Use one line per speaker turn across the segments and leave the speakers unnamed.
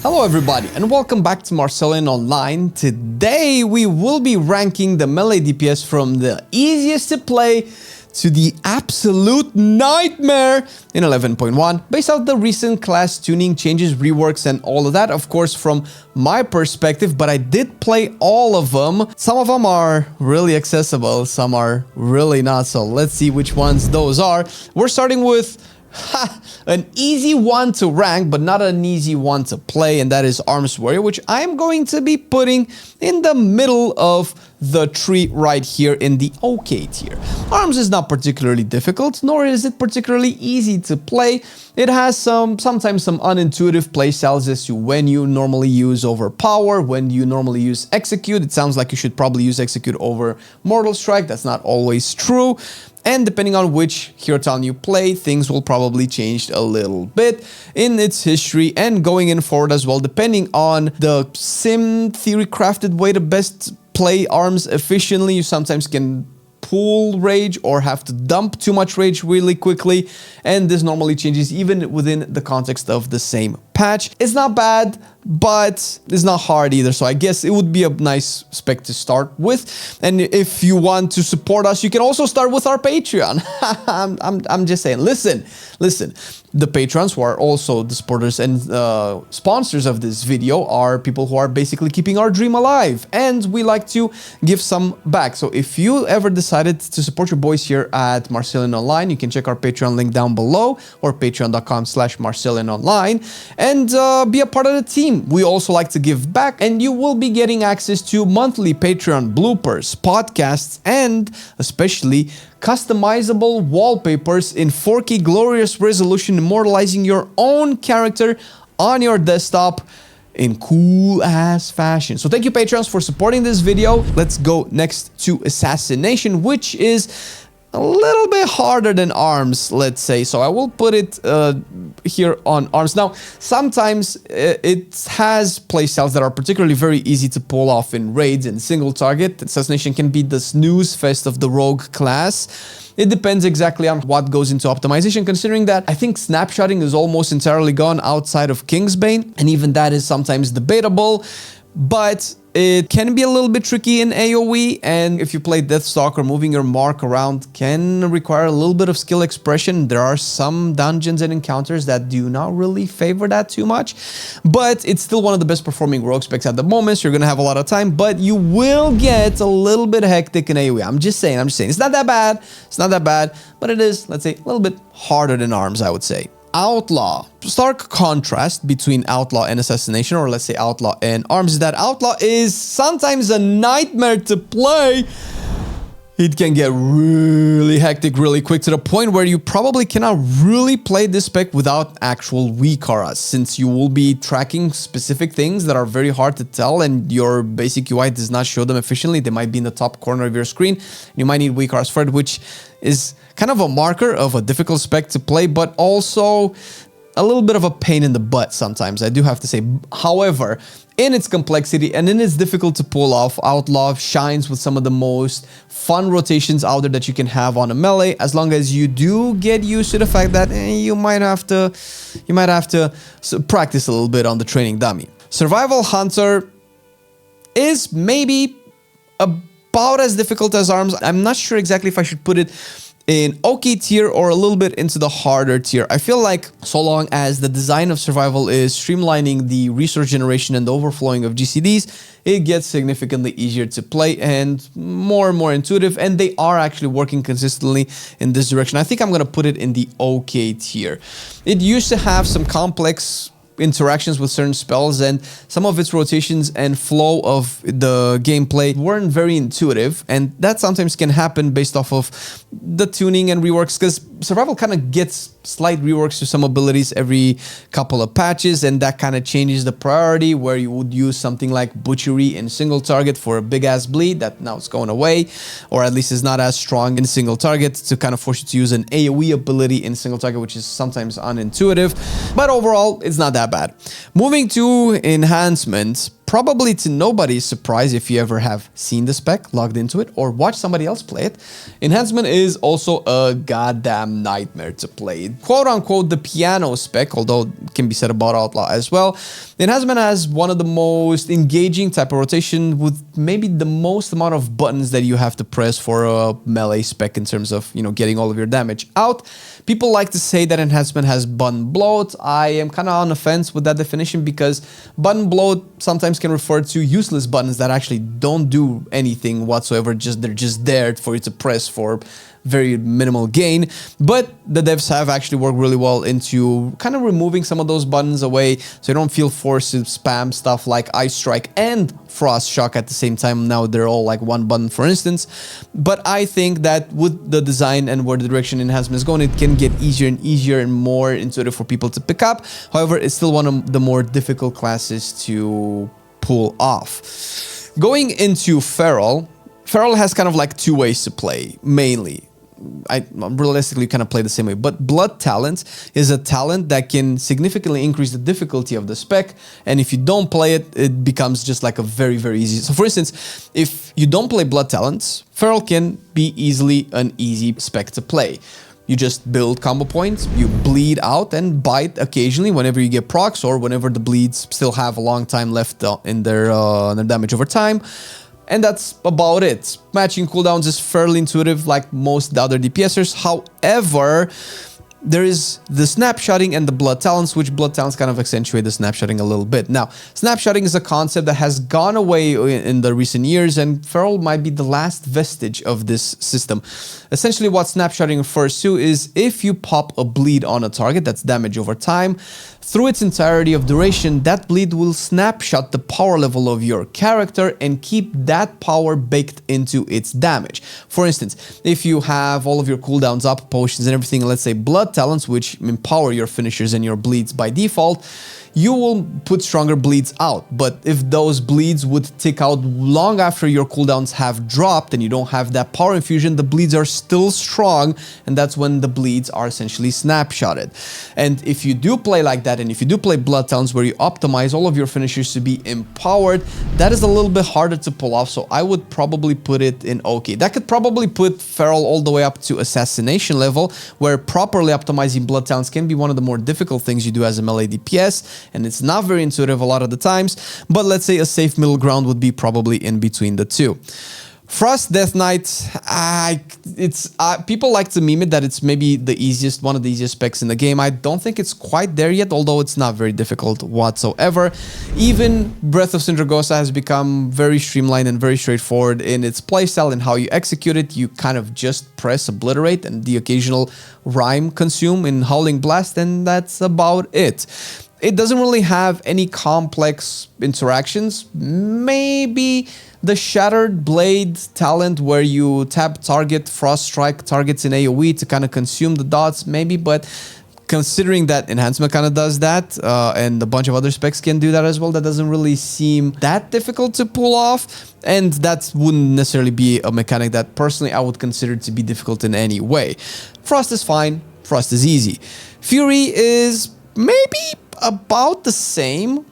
Hello everybody and welcome back to Marcelian Online. Today we will be ranking the melee DPS from the easiest to play to the absolute nightmare in 11.1 based on the recent class tuning changes, reworks and all of that, of course from my perspective, but I did play all of them. Some of them are really accessible, some are really not, so let's see which ones those are. We're starting with an easy one to rank, but not an easy one to play, and that is Arms Warrior, which I'm going to be putting in the middle of the tree right here in the OK tier. Arms is not particularly difficult, nor is it particularly easy to play. It has sometimes some unintuitive playstyles as to when you normally use Overpower, when you normally use Execute. It sounds like you should probably use Execute over Mortal Strike. That's not always true. And depending on which hero town you play, things will probably change a little bit in its history and going in forward as well, depending on the sim theory crafted way to best play arms efficiently. You sometimes can pool rage or have to dump too much rage really quickly, and this normally changes even within the context of the same patch. It's not bad, but it's not hard either, so I guess it would be a nice spec to start with. And if you want to support us, you can also start with our Patreon. I'm just saying, listen, the patrons, who are also the supporters and sponsors of this video, are people who are basically keeping our dream alive, and we like to give some back. So if you ever decided to support your boys here at Marcelian Online, you can check our Patreon link down below, or patreon.com/marcelianonline, and be a part of the team. We also like to give back, and you will be getting access to monthly Patreon bloopers, podcasts, and especially customizable wallpapers in 4K glorious resolution, immortalizing your own character on your desktop in cool ass fashion. So thank you, patrons, for supporting this video. Let's go next to Assassination, which is a little bit harder than Arms, let's say. So I will put it here on Arms. Now, sometimes it has playstyles that are particularly very easy to pull off in raids and single target. Assassination can be the snooze fest of the Rogue class. It depends exactly on what goes into optimization, considering that I think snapshotting is almost entirely gone outside of Kingsbane, and even that is sometimes debatable. But it can be a little bit tricky in AoE, and if you play Deathstalker, moving your mark around can require a little bit of skill expression. There are some dungeons and encounters that do not really favor that too much, but it's still one of the best performing rogue specs at the moment, so you're gonna have a lot of time, but you will get a little bit hectic in AoE. I'm just saying. It's not that bad. It's not that bad, but it is, let's say, a little bit harder than Arms, I would say. Outlaw. Stark contrast between Outlaw and Assassination, or let's say Outlaw and Arms, is that Outlaw is sometimes a nightmare to play. It can get really hectic really quick, to the point where you probably cannot really play this spec without actual weak auras, since you will be tracking specific things that are very hard to tell, and your basic UI does not show them efficiently. They might be in the top corner of your screen. You might need weak auras for it, which is kind of a marker of a difficult spec to play, but also a little bit of a pain in the butt sometimes, I do have to say. However, in its complexity and in its difficult to pull off, Outlaw shines with some of the most fun rotations out there that you can have on a melee, as long as you do get used to the fact that you might have to practice a little bit on the training dummy. Survival Hunter is maybe about as difficult as Arms. I'm not sure exactly if I should put it in OK tier or a little bit into the harder tier. I feel like so long as the design of survival is streamlining the resource generation and the overflowing of GCDs, it gets significantly easier to play and more intuitive, and they are actually working consistently in this direction. I think I'm gonna put it in the OK tier. It used to have some complex interactions with certain spells, and some of its rotations and flow of the gameplay weren't very intuitive, and that sometimes can happen based off of the tuning and reworks, because survival kind of gets slight reworks to some abilities every couple of patches, and that kind of changes the priority, where you would use something like Butchery in single target for a big ass bleed that now it's going away, or at least is not as strong in single target, to kind of force you to use an AoE ability in single target, which is sometimes unintuitive, but overall it's not that bad. Moving to enhancements, probably to nobody's surprise if you ever have seen the spec, logged into it, or watched somebody else play it, Enhancement is also a goddamn nightmare to play. Quote unquote the piano spec, although it can be said about Outlaw as well. Enhancement has one of the most engaging type of rotation with maybe the most amount of buttons that you have to press for a melee spec in terms of, you know, getting all of your damage out. People like to say that Enhancement has button bloat. I am kind of on the fence with that definition because button bloat sometimes can refer to useless buttons that actually don't do anything whatsoever, they're just there for you to press for very minimal gain. But the devs have actually worked really well into kind of removing some of those buttons away so you don't feel forced to spam stuff like Ice Strike and Frost Shock at the same time. Now they're all like one button, for instance. But I think that with the design and where the direction Enhancement is going, it can get easier and easier and more intuitive for people to pick up. However, it's still one of the more difficult classes to pull off. Going into Feral has kind of like two ways to play, mainly. I realistically kind of play the same way, but Blood Talent is a talent that can significantly increase the difficulty of the spec, and if you don't play it, it becomes just like a very, very easy. So for instance, if you don't play Blood Talents, Feral can be easily an easy spec to play. You just build combo points, you bleed out and bite occasionally whenever you get procs or whenever the bleeds still have a long time left in their damage over time. And that's about it. Matching cooldowns is fairly intuitive like most other DPSers. However, there is the snapshotting and the Blood Talents, which Blood Talents kind of accentuate the snapshotting a little bit. Now, snapshotting is a concept that has gone away in the recent years, and Feral might be the last vestige of this system. Essentially, what snapshotting refers to is if you pop a bleed on a target, that's damage over time, through its entirety of duration, that bleed will snapshot the power level of your character and keep that power baked into its damage. For instance, if you have all of your cooldowns up, potions and everything, let's say Blood Talents, which empower your finishers and your bleeds by default, you will put stronger bleeds out. But if those bleeds would tick out long after your cooldowns have dropped and you don't have that power infusion, the bleeds are still strong, and that's when the bleeds are essentially snapshotted. And if you do play like that, and if you do play Blood Talents where you optimize all of your finishers to be empowered, that is a little bit harder to pull off, so I would probably put it in okay. That could probably put Feral all the way up to Assassination level, where properly optimizing Blood Talents can be one of the more difficult things you do as a melee DPS, and it's not very intuitive a lot of the times, but let's say a safe middle ground would be probably in between the two. Frost Death Knight, people like to meme it that it's maybe the easiest, one of the easiest specs in the game. I don't think it's quite there yet, although it's not very difficult whatsoever. Even Breath of Sindragosa has become very streamlined and very straightforward in its playstyle and how you execute it. You kind of just press Obliterate and the occasional rhyme consume in Howling Blast, and that's about it. It doesn't really have any complex interactions. Maybe the Shattered Blade talent where you tap target, Frost Strike targets in AoE to kind of consume the dots, maybe, but considering that Enhancement kind of does that, and a bunch of other specs can do that as well, that doesn't really seem that difficult to pull off, and that wouldn't necessarily be a mechanic that personally I would consider to be difficult in any way. Frost is fine, Frost is easy. Fury is maybe about the same.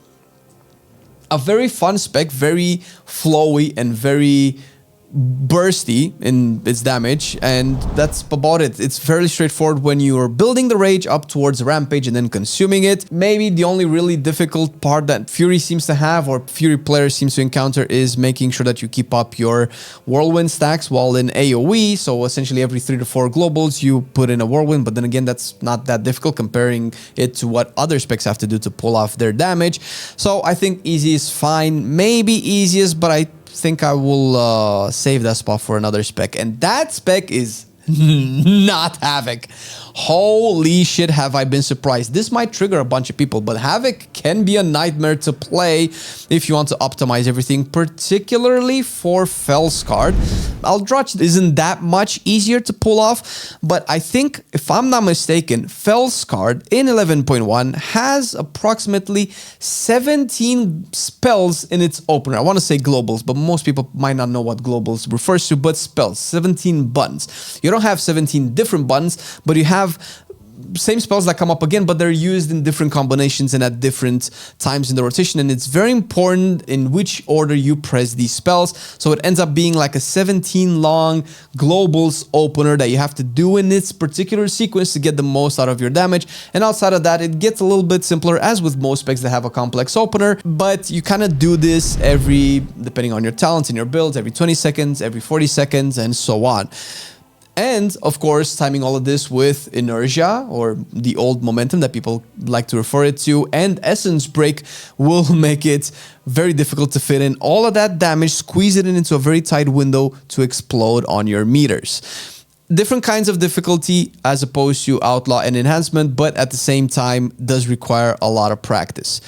A very fun spec, very flowy and very bursty in its damage, and that's about it. It's fairly straightforward when you're building the rage up towards Rampage and then consuming it. Maybe the only really difficult part that Fury seems to have, or Fury players seems to encounter, is making sure that you keep up your Whirlwind stacks while in AoE. So essentially every 3 to 4 globals you put in a Whirlwind, but then again that's not that difficult comparing it to what other specs have to do to pull off their damage. So I think easy is fine, maybe easiest, but I think I will save that spot for another spec, and that spec is not Havoc. Holy shit, have I been surprised. This might trigger a bunch of people, but Havoc can be a nightmare to play if you want to optimize everything, particularly for Fellscard. Aldrich isn't that much easier to pull off, but I think, if I'm not mistaken, Fellscard in 11.1 has approximately 17 spells in its opener. I want to say globals, but most people might not know what globals refers to, but spells, 17 buttons. You don't have 17 different buttons, but you have same spells that come up again, but they're used in different combinations and at different times in the rotation, and it's very important in which order you press these spells. So it ends up being like a 17 long globals opener that you have to do in this particular sequence to get the most out of your damage. And outside of that, it gets a little bit simpler, as with most specs that have a complex opener, but you kind of do this depending on your talents and your builds, every 20 seconds, every 40 seconds, and so on. And of course, timing all of this with inertia, or the old momentum that people like to refer it to, and essence break will make it very difficult to fit in all of that damage, squeeze it into a very tight window to explode on your meters. Different kinds of difficulty as opposed to Outlaw and Enhancement, but at the same time does require a lot of practice.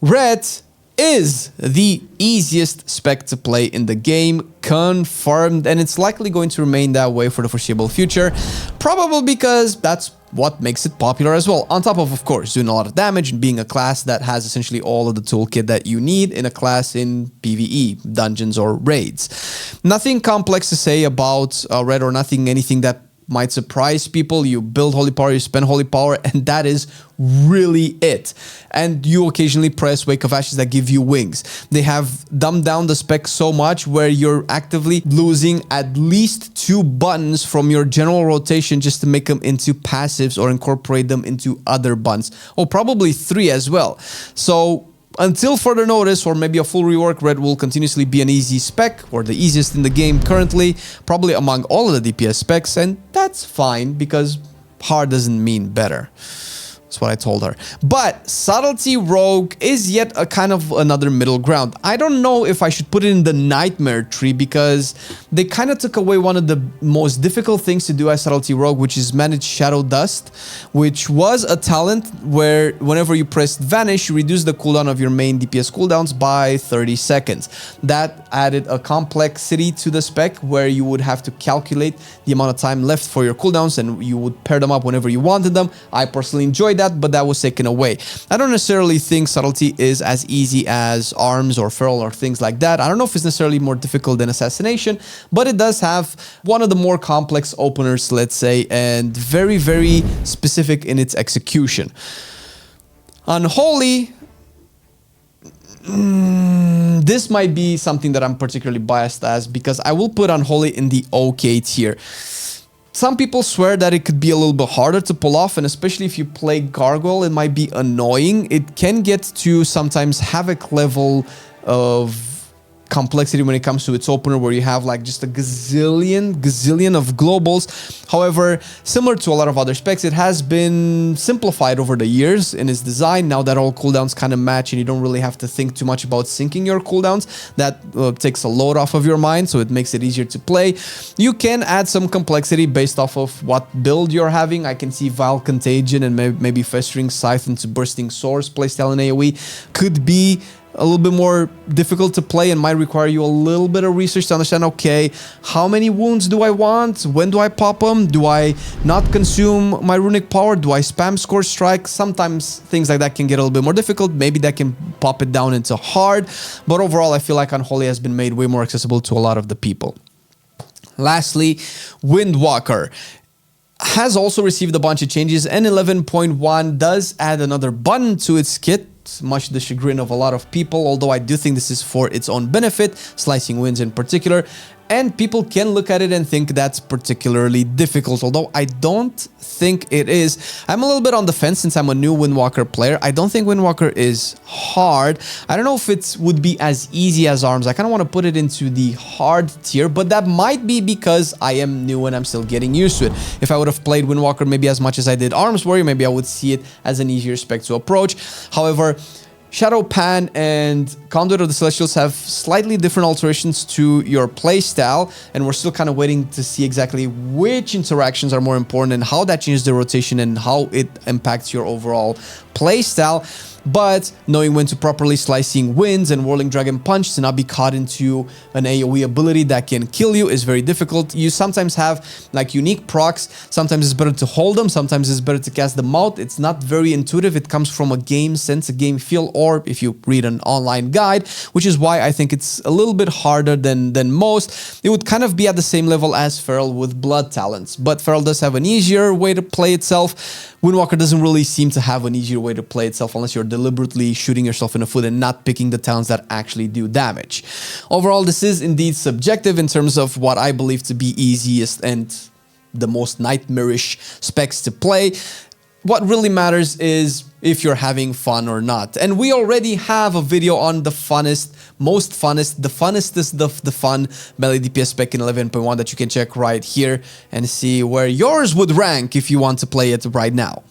Ret is the easiest spec to play in the game, confirmed, and it's likely going to remain that way for the foreseeable future, probably because that's what makes it popular as well. On top of course, doing a lot of damage and being a class that has essentially all of the toolkit that you need in a class in PvE, dungeons or raids. Nothing complex to say about Ret, or anything that might surprise people. You build holy power, you spend holy power, and that is really it. And you occasionally press Wake of Ashes that give you wings. They have dumbed down the spec so much where you're actively losing at least 2 buttons from your general rotation just to make them into passives or incorporate them into other buttons. Or probably 3 as well. So until further notice, or maybe a full rework, Ret will continuously be an easy spec, or the easiest in the game currently, probably among all of the DPS specs, and that's fine because hard doesn't mean better. That's what I told her. But Subtlety Rogue is yet a kind of another middle ground. I don't know if I should put it in the nightmare tree, because they kind of took away one of the most difficult things to do as Subtlety Rogue, which is manage Shadow Dust, which was a talent where whenever you pressed Vanish, you reduce the cooldown of your main DPS cooldowns by 30 seconds. That added a complexity to the spec where you would have to calculate the amount of time left for your cooldowns, and you would pair them up whenever you wanted them. I personally enjoyed that, but that was taken away. I don't necessarily think Subtlety is as easy as Arms or Feral or things like that. I don't know if it's necessarily more difficult than Assassination, but it does have one of the more complex openers, let's say, and very, very specific in its execution. Unholy, this might be something that I'm particularly biased as, because I will put Unholy in the OK tier. Some people swear that it could be a little bit harder to pull off, and especially if you play Gargoyle, it might be annoying. It can get to sometimes Havoc level of complexity when it comes to its opener, where you have like just a gazillion of globals. However, similar to a lot of other specs, it has been simplified over the years in its design. Now that all cooldowns kind of match and you don't really have to think too much about syncing your cooldowns, that takes a load off of your mind, so it makes it easier to play. You can add some complexity based off of what build you're having. I can see Vile Contagion and maybe Festering Scythe into Bursting Swords playstyle in AoE could be a little bit more difficult to play and might require you a little bit of research to understand, okay, how many wounds do I want? When do I pop them? Do I not consume my runic power? Do I spam Score Strike? Sometimes things like that can get a little bit more difficult. Maybe that can pop it down into hard. But overall, I feel like Unholy has been made way more accessible to a lot of the people. Lastly, Windwalker has also received a bunch of changes, and 11.1 does add another button to its kit, much to the chagrin of a lot of people, although I do think this is for its own benefit, slicing winds in particular, and people can look at it and think that's particularly difficult, although I don't think it is. I'm a little bit on the fence since I'm a new Windwalker player. I don't think Windwalker is hard. I don't know if it would be as easy as Arms. I kind of want to put it into the hard tier, but that might be because I am new and I'm still getting used to it. If I would have played Windwalker maybe as much as I did Arms Warrior, maybe I would see it as an easier spec to approach. However, Shadow Pan and Conduit of the Celestials have slightly different alterations to your playstyle, and we're still kind of waiting to see exactly which interactions are more important and how that changes the rotation and how it impacts your overall playstyle. But knowing when to properly slicing winds and whirling dragon punch to not be caught into an AoE ability that can kill you is very difficult. You sometimes have like unique procs. Sometimes it's better to hold them. Sometimes it's better to cast them out. It's not very intuitive. It comes from a game sense, a game feel, or if you read an online guide, which is why I think it's a little bit harder than most. It would kind of be at the same level as Feral with blood talents, but Feral does have an easier way to play itself. Windwalker doesn't really seem to have an easier way to play itself unless you're deliberately shooting yourself in the foot and not picking the towns that actually do damage. Overall, this is indeed subjective in terms of what I believe to be easiest and the most nightmarish specs to play. What really matters is if you're having fun or not. And we already have a video on the funnest, the funnestest of the fun melee DPS spec in 11.1 that you can check right here and see where yours would rank if you want to play it right now.